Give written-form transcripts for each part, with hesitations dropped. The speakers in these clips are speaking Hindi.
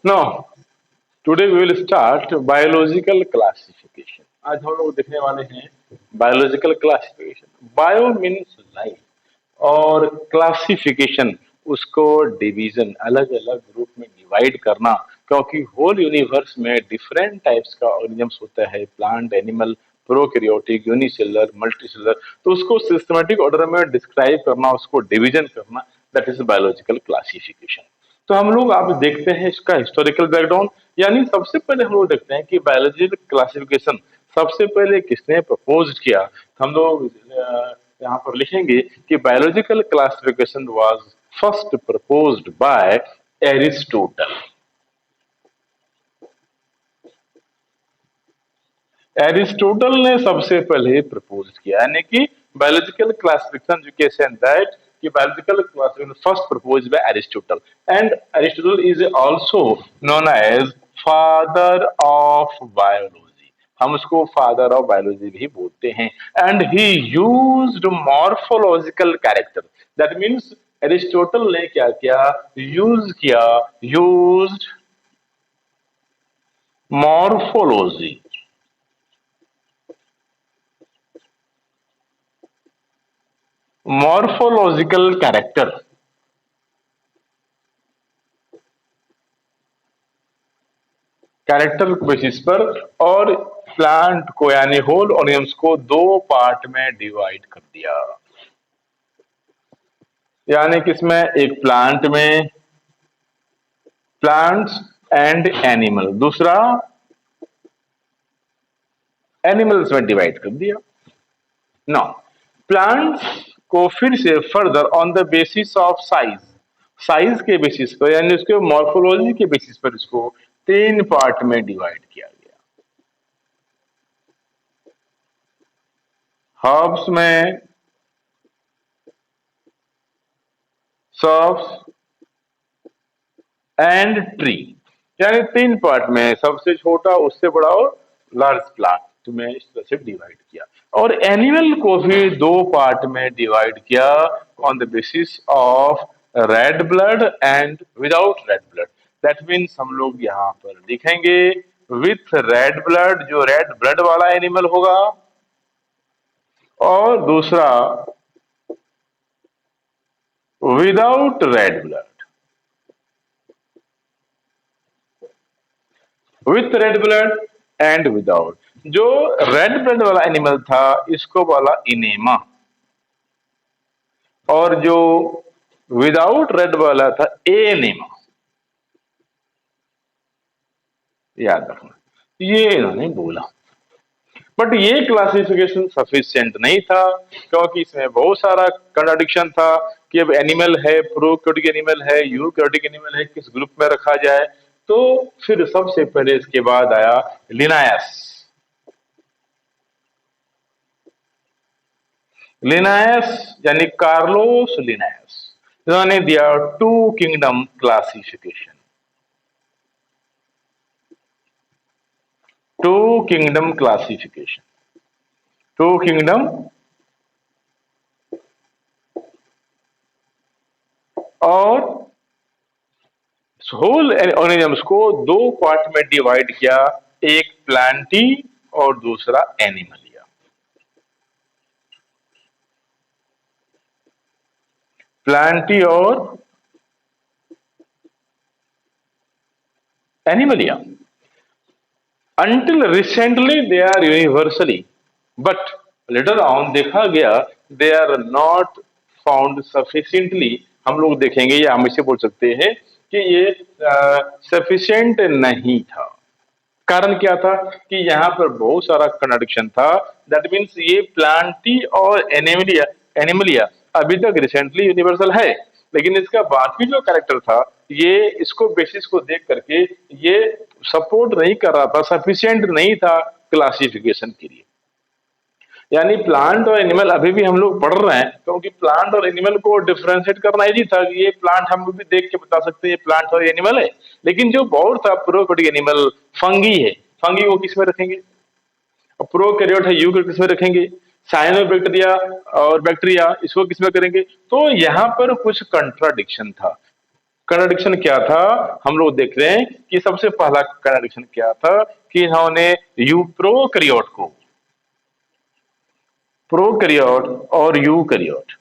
Now, today we will start biological classification. आज हम लोग देखने वाले हैं biological classification. Bio means life और क्लासिफिकेशन उसको डिवीजन अलग अलग ग्रुप में डिवाइड करना, क्योंकि होल यूनिवर्स में डिफरेंट टाइप्स का ऑर्गेनिजम्स होता है, plant, animal, prokaryotic, unicellular, multicellular. तो उसको सिस्टमेटिक ऑर्डर में डिस्क्राइब करना, उसको डिवीजन करना, दैट इज बायोलॉजिकल क्लासिफिकेशन। तो हम लोग आप देखते हैं इसका हिस्टोरिकल बैकग्राउंड। यानी सबसे पहले हम लोग देखते हैं कि बायोलॉजिकल क्लासिफिकेशन सबसे पहले किसने प्रपोज किया। तो हम लोग यहाँ पर लिखेंगे कि biological classification was first proposed by Aristotle. Aristotle ने सबसे पहले प्रपोज किया, यानी कि बायोलॉजिकल क्लासिफिकेशन एजुकेशन दैट कि biological classification first propose by Aristotle, and Aristotle is also known as father of biology. हम उसको फादर ऑफ बायोलॉजी भी बोलते हैं। And he used morphological character, that means Aristotle ने क्या किया, used morphology, morphological character, character basis पर, और प्लांट को यानी होल ऑर्गेनिम्स को दो पार्ट में डिवाइड कर दिया। यानी किसमें, एक प्लांट में, प्लांट्स एंड एनिमल, दूसरा एनिमल्स में डिवाइड कर दिया। नाउ प्लांट्स को फिर से further on the basis of size, size के बेसिस पर यानी उसके मॉर्फोलॉजी के बेसिस पर इसको तीन पार्ट में डिवाइड किया गया। हर्ब्स में, सर्ब्स एंड ट्री, यानी तीन पार्ट में, सबसे छोटा, उससे बड़ा और लार्ज प्लांट में इस तरह से डिवाइड किया। और एनिमल को भी दो पार्ट में डिवाइड किया on the basis of red blood and without red blood. That means हम लोग यहाँ पर लिखेंगे विथ रेड ब्लड, जो रेड ब्लड वाला एनिमल होगा, और दूसरा without red blood. With red blood and without. जो रेड ब्लड वाला एनिमल था इसको बोला इनेमा, और जो विदाउट रेड वाला था एनेमा। याद रखना, ये इन्होंने बोला। बट ये क्लासिफिकेशन सफिशिएंट नहीं था, क्योंकि इसमें बहुत सारा कंट्राडिक्शन था कि अब एनिमल है, प्रोकैरियोटिक एनिमल है, यूकैरियोटिक एनिमल है, किस ग्रुप में रखा जाए। तो फिर सबसे पहले इसके बाद आया लिनायस। लिनायस यानी कार्लोस लिनायस, इन्होंने दिया two kingdom classification. Two kingdom classification, two kingdom, और होल ऑर्गेनिजम्स को दो पार्ट में डिवाइड किया, एक प्लांटी और दूसरा एनिमलिया। प्लांटी और Animalia. Until recently they are universally, but later on देखा गया they are not found sufficiently। हम लोग देखेंगे या हम इसे बोल सकते हैं कि ये सफिशिएंट नहीं था। कारण क्या था कि यहाँ पर बहुत सारा कंट्राडिक्शन था। दैट मीन्स ये प्लांटी और एनिमलिया, एनिमलिया अभी तक रिसेंटली यूनिवर्सल है, लेकिन इसका बाकी जो कैरेक्टर था ये इसको बेसिस को देख करके ये सपोर्ट नहीं कर रहा था, सफिशिएंट नहीं था क्लासिफिकेशन के लिए। यानी प्लांट और एनिमल अभी भी हम लोग पढ़ रहे हैं, क्योंकि प्लांट और एनिमल को डिफरेंशिएट करना इजी था कि ये प्लांट हम भी देख के बता सकते हैं ये प्लांट और एनिमल है। लेकिन जो बहुत था प्रोकैरियोटिक एनिमल, फंगी है, फंगी को किस में रखेंगे, और प्रोकैरियोट है, यूकैरियोट किस में रखेंगे, साइनोबैक्टीरिया और बैक्टीरिया इसको किस में करेंगे। तो यहाँ पर कुछ कंट्राडिक्शन था। कंट्राडिक्शन क्या था, हम लोग देख रहे हैं कि सबसे पहला कंट्राडिक्शन क्या था कि इन्होंने प्रोकैरियोट और यूकैरियोट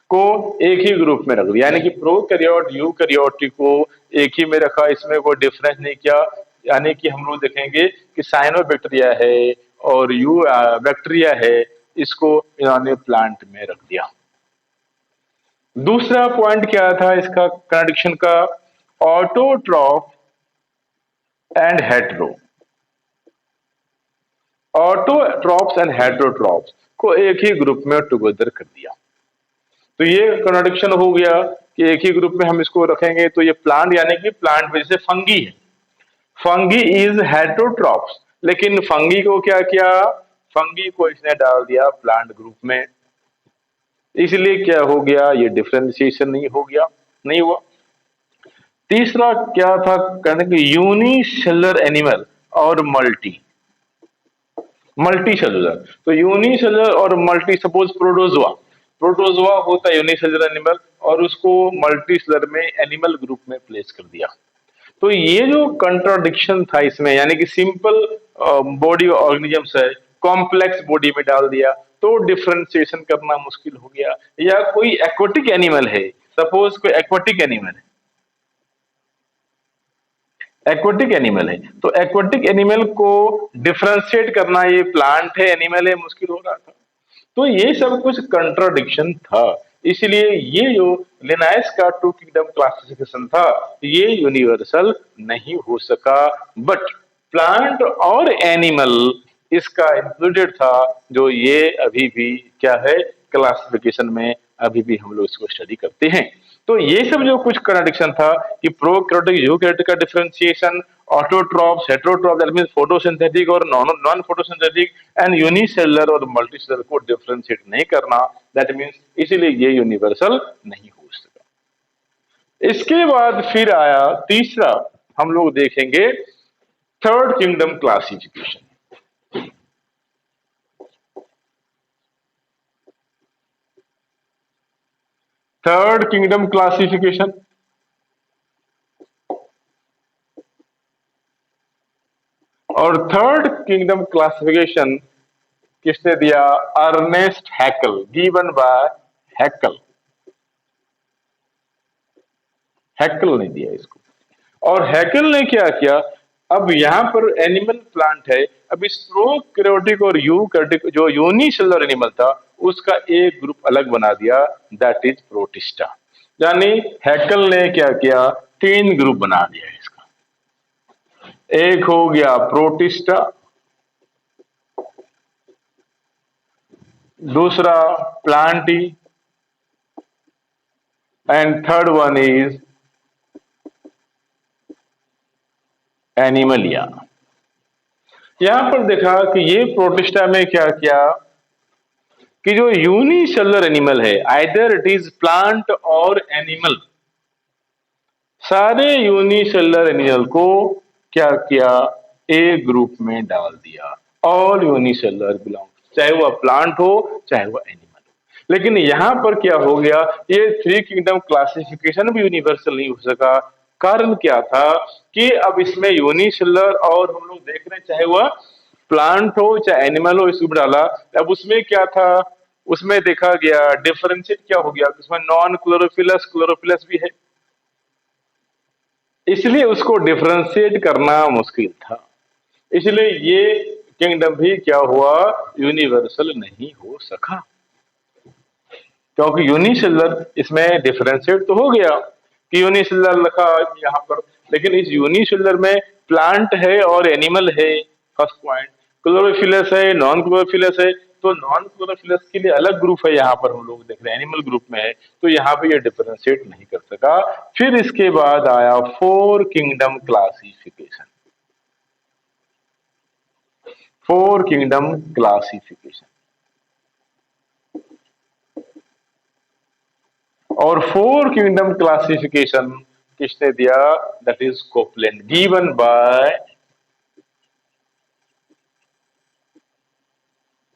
को एक ही ग्रुप में रख दिया, यानी कि प्रोकैरियोट यूकैरियोट को एक ही में रखा, इसमें कोई डिफरेंस नहीं किया। यानी कि हम लोग देखेंगे कि साइनोबैक्टीरिया है और यू बैक्टीरिया है, इसको इन्होंने प्लांट में रख दिया। दूसरा पॉइंट क्या था इसका कंट्राडिक्शन का, autotroph and hetero, autotrophs and heterotrophs को एक ही ग्रुप में टुगेदर कर दिया। तो ये कंट्राडिक्शन हो गया कि एक ही ग्रुप में हम इसको रखेंगे, तो ये प्लांट यानी कि प्लांट में जैसे फंगी है, फंगी इज हेटेरोट्रॉप्स, लेकिन फंगी को क्या किया, फंगी को इसने डाल दिया प्लांट ग्रुप में, इसलिए क्या हो गया, ये डिफरेंशिएशन नहीं हो गया, नहीं हुआ। तीसरा क्या था कहने कि यूनिसेलुलर एनिमल और मल्टी सेलुलर, तो यूनिसेलुलर और मल्टी, सपोज प्रोटोजोआ, प्रोटोजोआ होता है यूनिसेलुलर एनिमल और उसको मल्टी सेलुलर में एनिमल ग्रुप में प्लेस कर दिया। तो ये जो कंट्राडिक्शन था इसमें, यानी कि सिंपल बॉडी ऑर्गेनिजम्स है कॉम्प्लेक्स बॉडी में डाल दिया, तो डिफरेंशिएशन करना मुश्किल हो गया। या कोई एक्वाटिक एनिमल है, सपोज कोई एक्वाटिक एनिमल है, एक्वाटिक एनिमल है, तो एक्वाटिक एनिमल को डिफरेंशिएट करना, ये प्लांट है एनिमल है, मुश्किल हो रहा था। तो ये सब कुछ कंट्राडिक्शन था, इसलिए ये जो लिनायस का टू किंगडम क्लासिफिकेशन था ये यूनिवर्सल नहीं हो सका। बट प्लांट और एनिमल इसका इंक्लूडेड था, जो ये अभी भी क्या है क्लासिफिकेशन में अभी भी हम लोग इसको स्टडी करते हैं। तो ये सब जो कुछ कंट्राडिक्शन था कि प्रोकैरियोटिक यूकैरियोटिक का differentiation, autotrophs heterotrophs that means photosynthetic और नॉन फोटोसिंथेटिक एंड यूनिसेलुलर और मल्टीसेलुलर को डिफरेंशिएट नहीं करना, दैट मींस इसीलिए ये यूनिवर्सल नहीं हो सका। इसके बाद फिर आया तीसरा, हम लोग देखेंगे third kingdom classification. Third kingdom classification, और थर्ड किंगडम क्लासिफिकेशन किसने दिया, अर्नेस्ट हैकल, गिवन बाय हैकल, हैकल ने दिया इसको। और हैकल ने क्या किया, अब यहां पर एनिमल प्लांट है, अब इस प्रोकैरियोटिक और यूकैरियोटिक जो यूनिसेलुलर एनिमल था उसका एक ग्रुप अलग बना दिया, दैट इज प्रोटिस्टा। यानी हैकल ने क्या किया, तीन ग्रुप बना दिया इसका। एक हो गया प्रोटिस्टा, दूसरा Plantae, and third one is Animalia. यहां पर देखा कि ये प्रोटिस्टा में क्या किया कि जो यूनिसेलुलर एनिमल है, आइदर इट इज प्लांट और एनिमल, सारे यूनिसेलुलर एनिमल को क्या किया, एक ग्रुप में डाल दिया, ऑल यूनिसेलुलर बिलोंग, चाहे वह प्लांट हो चाहे वह एनिमल हो। लेकिन यहां पर क्या हो गया, ये थ्री किंगडम क्लासिफिकेशन भी यूनिवर्सल नहीं हो सका। कारण क्या था कि अब इसमें यूनिसेलुलर और हम लोग देख रहे हैं चाहे वह प्लांट हो चाहे एनिमल हो, इसको डाला, अब उसमें क्या था, उसमें देखा गया डिफरेंशिएट क्या हो गया, उसमें नॉन क्लोरोफिलस क्लोरोफिलस भी है, इसलिए उसको डिफरेंशिएट करना मुश्किल था। इसलिए ये किंगडम भी क्या हुआ, यूनिवर्सल नहीं हो सका, क्योंकि यूनिसेलुलर इसमें डिफरेंशिएट तो हो गया कि यूनिसेलुलर लिखा यहाँ पर, लेकिन इस यूनिसेलुलर में प्लांट है और एनिमल है, फर्स्ट पॉइंट, क्लोरोफिलस है नॉन क्लोरोफिलस है, तो नॉन क्लोरोफिलस के लिए अलग ग्रुप है, यहाँ पर हम लोग देख रहे हैं एनिमल ग्रुप में है, तो यहाँ पे ये डिफरेंशिएट नहीं कर सका। फिर इसके बाद आया four kingdom classification, four kingdom classification, और फोर किंगडम क्लासिफिकेशन किसने दिया, that is Copeland, given by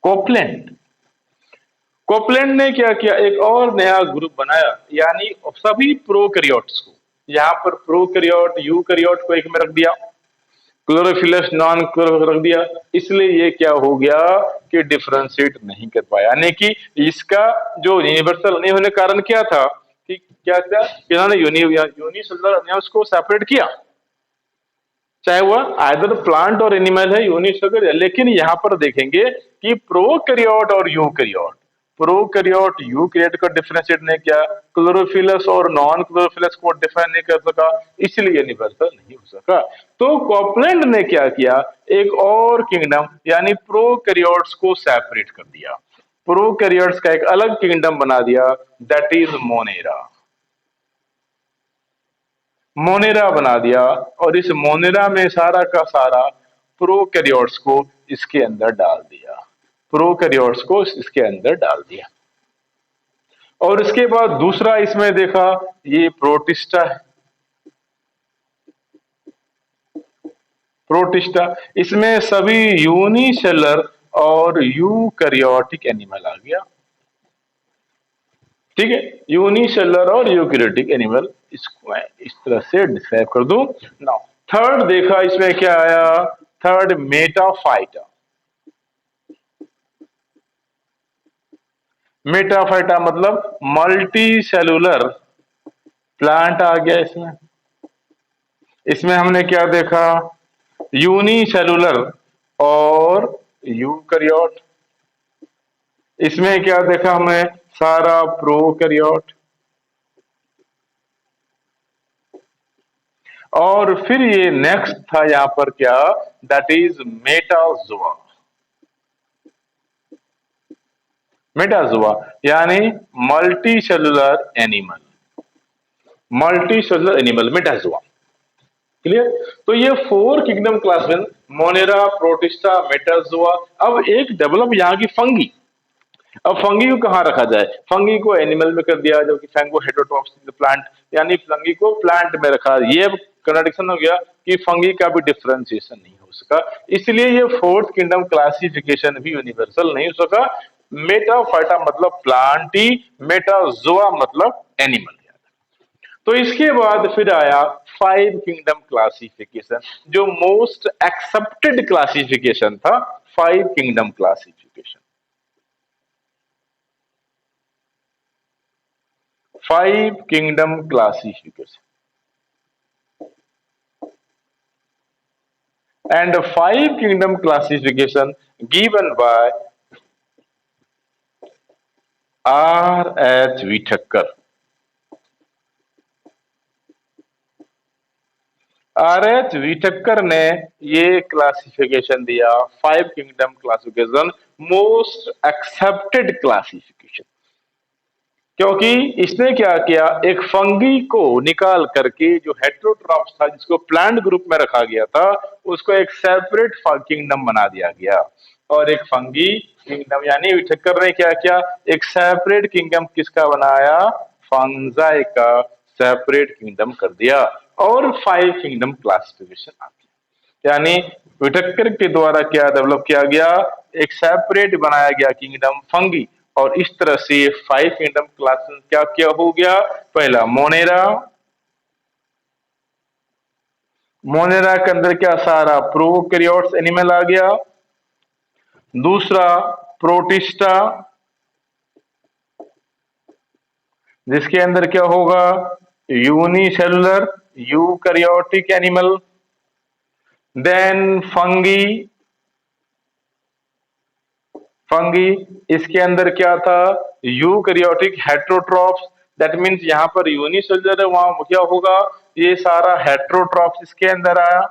Copeland. Copeland ने क्या किया, एक और नया ग्रुप बनाया, यानी सभी प्रोकैरियोट्स को, यहाँ पर प्रोकैरियोट यूकैरियोट को एक में रख दिया, क्लोरोफिलस नॉन क्लोरोफिलस रख दिया। इसलिए ये क्या हो गया कि डिफरेंशिएट नहीं कर पाया, यानी कि इसका जो यूनिवर्सल नहीं होने का कारण क्या था कि क्या था, इन्होंने यूनिसेलुलर एनिमल्स को सेपरेट किया, चाहे वह आइदर प्लांट और एनिमल है, यूनिसेलुलर है। लेकिन यहां पर देखेंगे कि प्रोकैरियोट और यूकैरियोट, प्रोकैरियोट यूकैरियोट को डिफरेंशिएट नहीं किया, क्लोरोफिलस और नॉन क्लोरोफिलस को डिफाइन नहीं कर सका, इसलिए यूनिवर्सल नहीं हो सका। तो कॉपलैंड ने क्या किया, एक और किंगडम यानी प्रोकैरियोट्स को सेपरेट कर दिया, प्रोकैरियोट्स का एक अलग किंगडम बना दिया, दैट इज मोनेरा। मोनेरा बना दिया, और इस मोनेरा में सारा का सारा प्रोकैरियोट्स को इसके अंदर डाल दिया, प्रोकैरियोट्स को इसके अंदर डाल दिया। और इसके बाद दूसरा इसमें देखा, ये प्रोटिस्टा है, प्रोटिस्टा, इसमें सभी यूनिसेलर और यूकैरियोटिक एनिमल आ गया। ठीक है, यूनिसेलर और यूकैरियोटिक एनिमल, इसको मैं इस तरह से डिस्क्राइब कर दूं। नाउ थर्ड देखा, इसमें क्या आया, थर्ड मेटाफाइटा। मेटाफाइटा मतलब मल्टी सेलुलर प्लांट आ गया इसमें। इसमें हमने क्या देखा, यूनिसेलुलर और यूकैरियोट। इसमें क्या देखा हमने, सारा प्रोकैरियोट। और फिर ये नेक्स्ट था यहां पर क्या, दैट इज मेटाजोआ। मेटाजोआ यानी multi cellular animal, multi cellular animal Metazoa. Clear. तो ये फोर किंगडम क्लास में, मोनेरा, प्रोटिस्टा, मेटाजोआ। अब एक डेवलप यहाँ की फंगी। अब फंगी को कहाँ रखा जाए, फंगी को एनिमल में कर दिया, जबकि फंगो हेटेरोट्रॉप्स प्लांट, यानी फंगी को प्लांट में रखा। ये कंट्राडिक्शन हो गया कि फंगी का भी डिफरेंशिएशन नहीं हो सका, इसलिए ये फोर्थ किंगडम क्लासिफिकेशन भी यूनिवर्सल नहीं हो सका। मेटाफाइटा मतलब प्लांट ही, मेटाजोआ मतलब एनिमल। तो इसके बाद फिर आया फाइव किंगडम क्लासिफिकेशन, जो मोस्ट एक्सेप्टेड क्लासिफिकेशन था, five kingdom classification. Five kingdom classification, and five kingdom classification given by R. H. Whitaker. R. H. Whitaker ने ये क्लासिफिकेशन दिया, five kingdom classification, most accepted classification. क्योंकि इसने क्या किया, एक फंगी को निकाल करके जो हेटेरोट्रॉप्स था, जिसको प्लांट ग्रुप में रखा गया था, उसको एक सेपरेट किंगडम बना दिया गया। और एक फंगी किंगडम, यानी विटेकर ने क्या किया, एक सेपरेट किंगडम किसका बनाया, फंजाई का सेपरेट किंगडम कर दिया, और फाइव किंगडम क्लासिफिकेशन आ गया। यानी विटेकर के द्वारा क्या डेवलप किया गया, एक सेपरेट बनाया गया किंगडम फंगी, और इस तरह से फाइव किंगडम क्लास क्या क्या हो गया, पहला मोनेरा, मोनेरा के अंदर क्या, सारा प्रोकैरियोट्स एनिमल आ गया। दूसरा प्रोटिस्टा, जिसके अंदर क्या होगा, unicellular eukaryotic animal. Then fungi, fungi इसके अंदर क्या था, यूकैरियोटिक हेटेरोट्रॉप्स, दैट मीन्स यहां पर यूनिसेलुलर है, वहां क्या होगा, ये सारा हेटेरोट्रॉप्स इसके अंदर आया,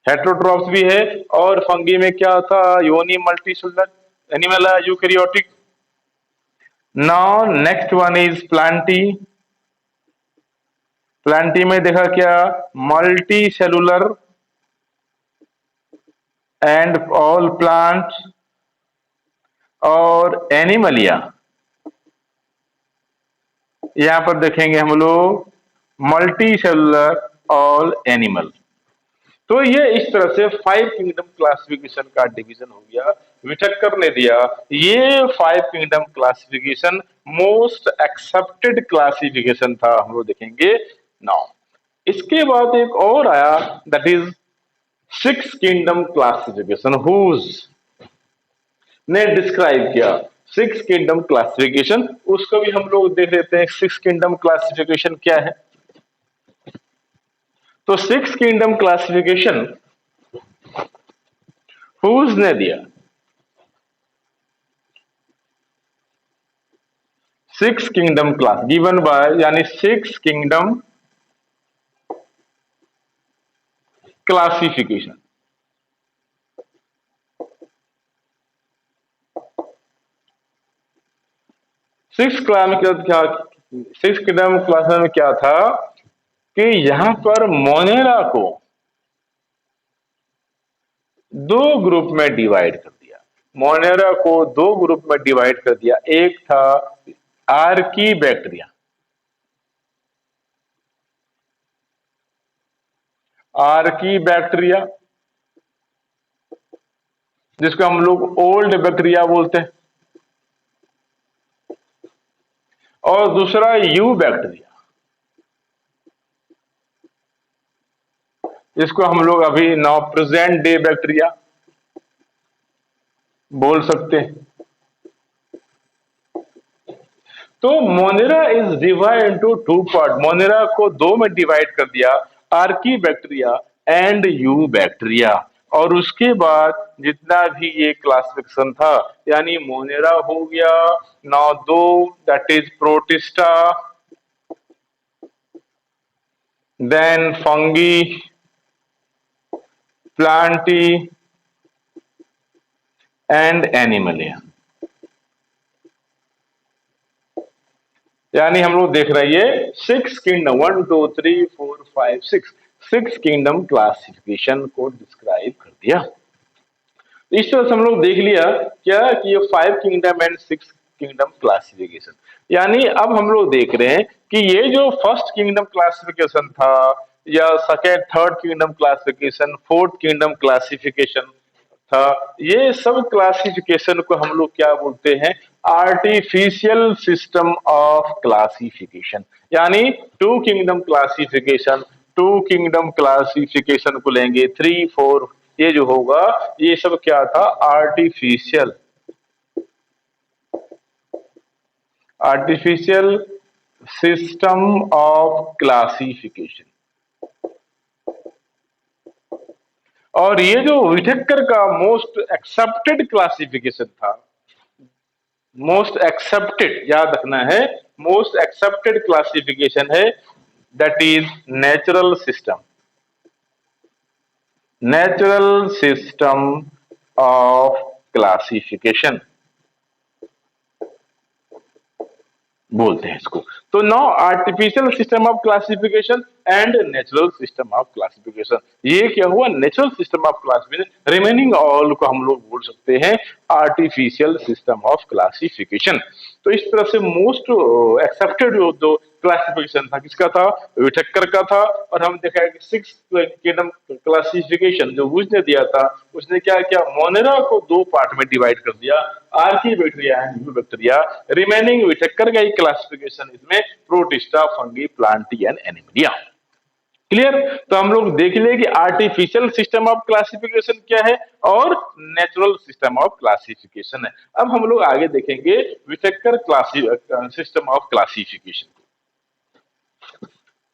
हेटेरोट्रॉप्स भी है। और फंगी में क्या था, यूनी मल्टीसेलुलर एनिमल है, eukaryotic. Now next one is Plantae. Plantae में देखा क्या, multi cellular and all plants, और एनिमलिया, यहां पर देखेंगे हम लोग मल्टी सेलुलर ऑल एनिमल। तो ये इस तरह से 5 किंगडम क्लासिफिकेशन का डिवीजन हो गया, विठक्कर ने दिया। ये 5 kingdom classification most accepted classification था, हम लोग देखेंगे नाउ। इसके बाद एक और आया, that is 6 kingdom classification, whose ने डिस्क्राइब किया 6 किंगडम क्लासिफिकेशन। उसको भी हम लोग देख लेते हैं 6 किंगडम क्लासिफिकेशन क्या है। तो 6 किंगडम क्लासिफिकेशन हुज ने दिया 6 किंगडम क्लास गिवन बाय, यानी 6 किंगडम क्लासिफिकेशन। 6 किंगडम क्लास में क्या था कि यहां पर मोनेरा को 2 ग्रुप में डिवाइड कर दिया। मोनेरा को 2 ग्रुप में डिवाइड कर दिया। एक था आर्की बैक्टीरिया, आर्की बैक्टीरिया जिसको हम लोग ओल्ड बैक्टीरिया बोलते हैं, और दूसरा यू बैक्टीरिया जिसको हम लोग अभी नाउ प्रेजेंट डे बैक्टीरिया बोल सकते हैं। तो Monera is divide into 2 part. Monera को 2 में डिवाइड कर दिया, archaebacteria and you bacteria. और उसके बाद जितना भी ये क्लासिफिकेशन था, यानी मोनेरा हो गया, now 2 that is protista, then fungi, plantae and animalia. यानी हम लोग देख रहे हैं 6 किंगडम, 1 2 3 4 5 6 किंगडम क्लासिफिकेशन को डिस्क्राइब कर दिया। इस तरह से हम लोग देख लिया क्या कि ये 5 किंगडम एंड 6 किंगडम क्लासिफिकेशन। यानी अब हम लोग देख रहे हैं कि ये जो फर्स्ट किंगडम क्लासिफिकेशन था, या second third kingdom classification, fourth kingdom classification था, ये सब क्लासिफिकेशन को हम लोग क्या बोलते हैं, आर्टिफिशियल सिस्टम ऑफ क्लासिफिकेशन। यानी 2 किंगडम क्लासिफिकेशन, 2 किंगडम क्लासिफिकेशन को लेंगे, 3 4, ये जो होगा ये सब क्या था, artificial, artificial system of classification. और ये जो विठक्कर का मोस्ट एक्सेप्टेड क्लासिफिकेशन था, मोस्ट एक्सेप्टेड याद रखना है, मोस्ट एक्सेप्टेड क्लासिफिकेशन है, that is natural system, natural system of classification बोलते हैं इसको। तो now artificial system of classification and natural system of classification, ये क्या हुआ, natural system of classification. Remaining all को हम लोग बोल सकते हैं आर्टिफिशियल सिस्टम ऑफ क्लासिफिकेशन। तो इस तरह से मोस्ट एक्सेप्टेड जो क्लासिफिकेशन था किसका था, विठक्कर का था। और हम देखा है कि 6 किंगडम क्लासिफिकेशन जो उसने दिया था, उसने क्या किया, मोनेरा को 2 पार्ट में डिवाइड कर दिया, archaebacteria and eubacteria. Remaining Whittaker का ही क्लासिफिकेशन इसमें protista, fungi, plantae and animalia. Clear. तो हम लोग देख लिए कि आर्टिफिशियल सिस्टम ऑफ क्लासिफिकेशन क्या है और नेचुरल सिस्टम ऑफ क्लासिफिकेशन है। अब हम लोग आगे देखेंगे विठक्कर सिस्टम ऑफ क्लासिफिकेशन।